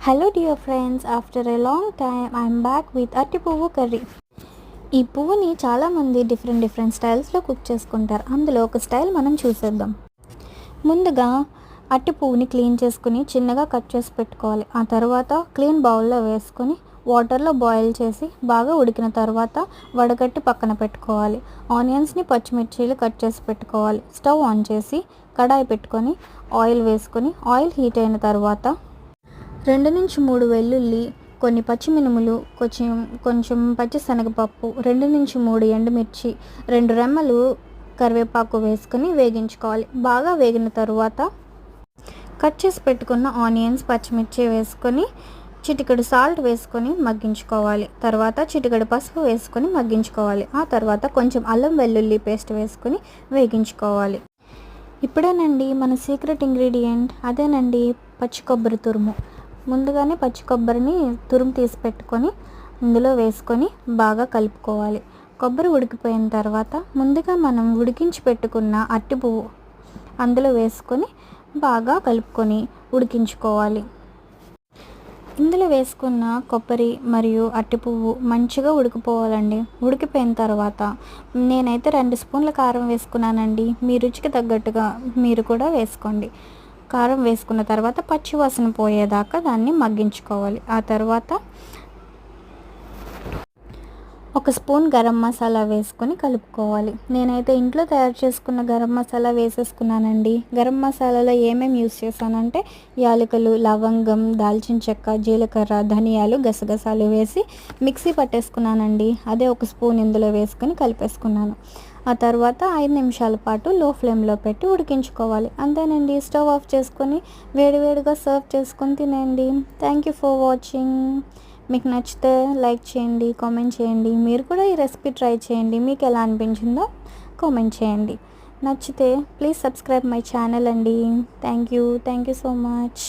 Hello dear friends, after a long time I'm back with అట్టి పువ్వు curry. ఈ పువ్వుని చాలామంది డిఫరెంట్ స్టైల్స్లో కుక్ చేసుకుంటారు. అందులో ఒక స్టైల్ మనం చూసేద్దాం. ముందుగా అట్టి పువ్వుని క్లీన్ చేసుకుని చిన్నగా కట్ చేసి పెట్టుకోవాలి. ఆ తర్వాత క్లీన్ బౌల్లో వేసుకొని వాటర్లో బాయిల్ చేసి బాగా ఉడికిన తర్వాత వడగట్టి పక్కన పెట్టుకోవాలి. ఆనియన్స్ని పచ్చిమిర్చీలు కట్ చేసి పెట్టుకోవాలి. స్టవ్ ఆన్ చేసి కడాయి పెట్టుకొని ఆయిల్ వేసుకొని ఆయిల్ హీట్ అయిన తర్వాత 2 నుంచి 3 వెల్లుల్లి, కొన్ని పచ్చిమినుములు, కొంచెం పచ్చిశనగపప్పు, 2 నుంచి 3 ఎండుమిర్చి, 2 రెమ్మలు కరివేపాకు వేసుకొని వేగించుకోవాలి. బాగా వేగిన తర్వాత కట్ చేసి పెట్టుకున్న ఆనియన్స్, పచ్చిమిర్చి వేసుకొని చిటికెడు సాల్ట్ వేసుకొని మగ్గించుకోవాలి. తర్వాత చిటికెడు పసుపు వేసుకొని మగ్గించుకోవాలి. ఆ తర్వాత కొంచెం అల్లం వెల్లుల్లి పేస్ట్ వేసుకొని వేగించుకోవాలి. ఇప్పుడేనండి మన సీక్రెట్ ఇంగ్రీడియంట్, అదేనండి పచ్చి కొబ్బరి తురుము. ముందుగానే పచ్చి కొబ్బరిని తురుము తీసి పెట్టుకొని ఇందులో వేసుకొని బాగా కలుపుకోవాలి. కొబ్బరి ఉడికిపోయిన తర్వాత ముందుగా మనం ఉడికించి పెట్టుకున్న అట్టి పువ్వు అందులో వేసుకొని బాగా కలుపుకొని ఉడికించుకోవాలి. ఇందులో వేసుకున్న కొబ్బరి మరియు అట్టి పువ్వు మంచిగా ఉడికిపోవాలండి. ఉడికిపోయిన తర్వాత నేనైతే 2 స్పూన్ల కారం వేసుకున్నానండి. మీ రుచికి తగ్గట్టుగా మీరు కూడా వేసుకోండి. కారం వేసుకున్న తర్వాత పచ్చివాసన పోయేదాకా దాన్ని మగ్గించుకోవాలి. ఆ తర్వాత 1 స్పూన్ గరం మసాలా వేసుకొని కలుపుకోవాలి. నేనైతే ఇంట్లో తయారు చేసుకున్న గరం మసాలా వేసేసుకున్నానండి. గరం మసాలాలో ఏమేమి యూస్ చేశానంటే యాలకులు, లవంగం, దాల్చిన చెక్క, జీలకర్ర, ధనియాలు, గసగసాలు వేసి మిక్సీ పట్టేసుకున్నానండి. అదే 1 స్పూన్ ఇందులో వేసుకొని కలిపేసుకున్నాను. ఆ తర్వాత 5 నిమిషాల పాటు లో ఫ్లేమ్లో పెట్టి ఉడికించుకోవాలి. అంతేనండి. స్టవ్ ఆఫ్ చేసుకొని వేడివేడిగా సర్వ్ చేసుకొని తినండి. Thank you for watching. మీకు నచ్చితే లైక్ చేయండి, కామెంట్ చేయండి. మీరు కూడా ఈ రెసిపీ ట్రై చేయండి. మీకు ఎలా అనిపించిందో కామెంట్ చేయండి. నచ్చితే ప్లీజ్ సబ్స్క్రైబ్ మై ఛానల్ అండి. Thank you so much.